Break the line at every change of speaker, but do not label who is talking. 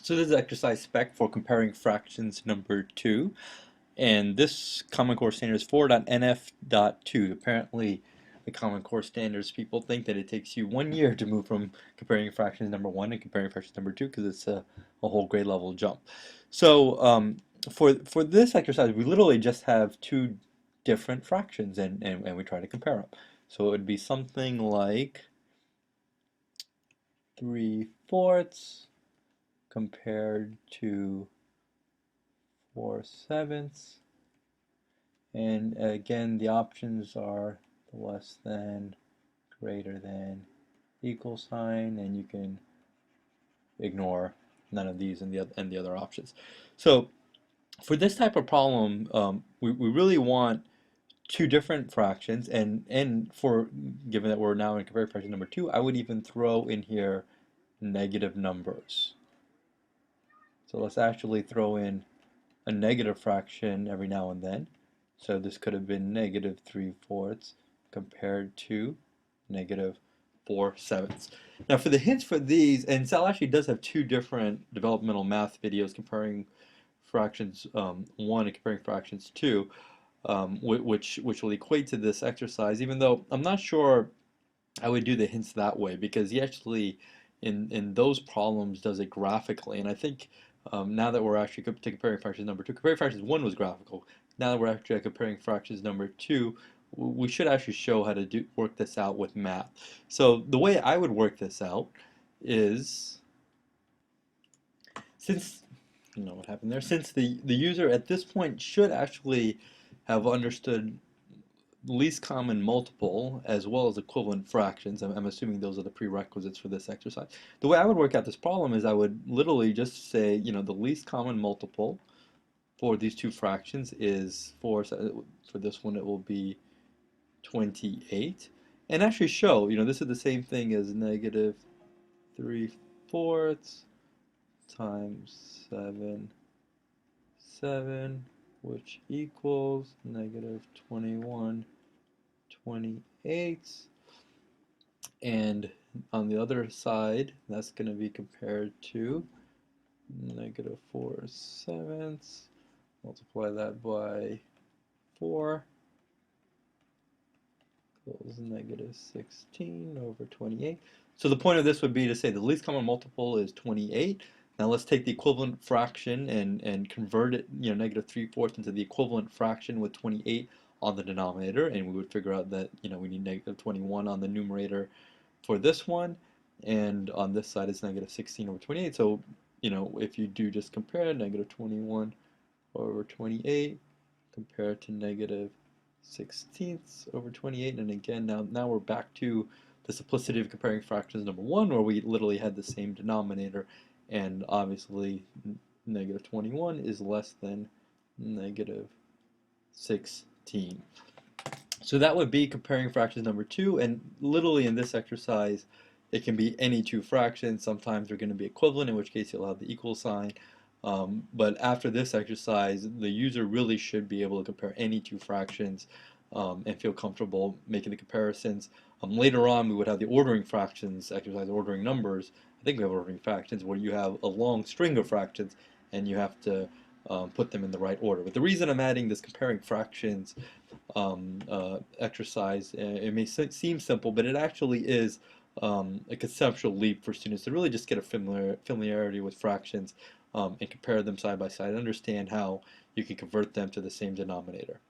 So this is exercise spec for comparing fractions number 2, and this Common Core standard is 4.nf.2. Apparently, the Common Core standards people think that it takes you 1 year to move from comparing fractions number 1 and comparing fractions number 2 because it's a whole grade level jump. So for this exercise, we literally just have two different fractions and we try to compare them. So it would be something like 3/4 compared to 4/7, and again the options are less than, greater than, equal sign, and you can ignore none of these and the other options. So for this type of problem, we really want two different fractions, and for given that we're now in comparing fraction number 2, I would even throw in here negative numbers. So let's actually throw in a negative fraction every now and then. So this could have been negative 3/4 compared to negative 4/7. Now for the hints for these, and Sal actually does have two different developmental math videos comparing fractions 1 and comparing fractions 2, which will equate to this exercise, even though I'm not sure I would do the hints that way because he actually in those problems does it graphically, and I think now that we're actually comparing fractions number 2, comparing fractions 1 was graphical. Now that we're actually comparing fractions number 2, we should actually show how to work this out with math. So the way I would work this out is, since you know what happened there, since the user at this point should actually have understood least common multiple as well as equivalent fractions. I'm assuming those are the prerequisites for this exercise. The way I would work out this problem is I would literally just say, you know, the least common multiple for these two fractions is 4. So for this one, it will be 28. And actually show, you know, this is the same thing as negative 3/4 times 7, which equals negative 21/28, and on the other side that's going to be compared to negative 4/7. Multiply that by 4 equals negative 16 over 28. So the point of this would be to say the least common multiple is 28. Now let's take the equivalent fraction and convert it, you know, negative 3/4 into the equivalent fraction with 28 on the denominator, and we would figure out that, you know, we need negative 21 on the numerator for this one, and on this side it's negative 16 over 28. So, you know, if you do just compare negative 21 over 28 compared to negative 16ths over 28, and again now we're back to the simplicity of comparing fractions number 1, where we literally had the same denominator, and obviously negative 21 is less than negative 16. So that would be comparing fractions number 2, and literally in this exercise it can be any two fractions. Sometimes they're going to be equivalent, in which case you'll have the equal sign. But after this exercise, the user really should be able to compare any two fractions and feel comfortable making the comparisons. Later on, we would have the ordering fractions exercise, ordering numbers. I think we have ordering fractions where you have a long string of fractions and you have to put them in the right order. But the reason I'm adding this comparing fractions exercise, it may seem simple, but it actually is a conceptual leap for students to really just get a familiarity with fractions and compare them side by side, understand how you can convert them to the same denominator.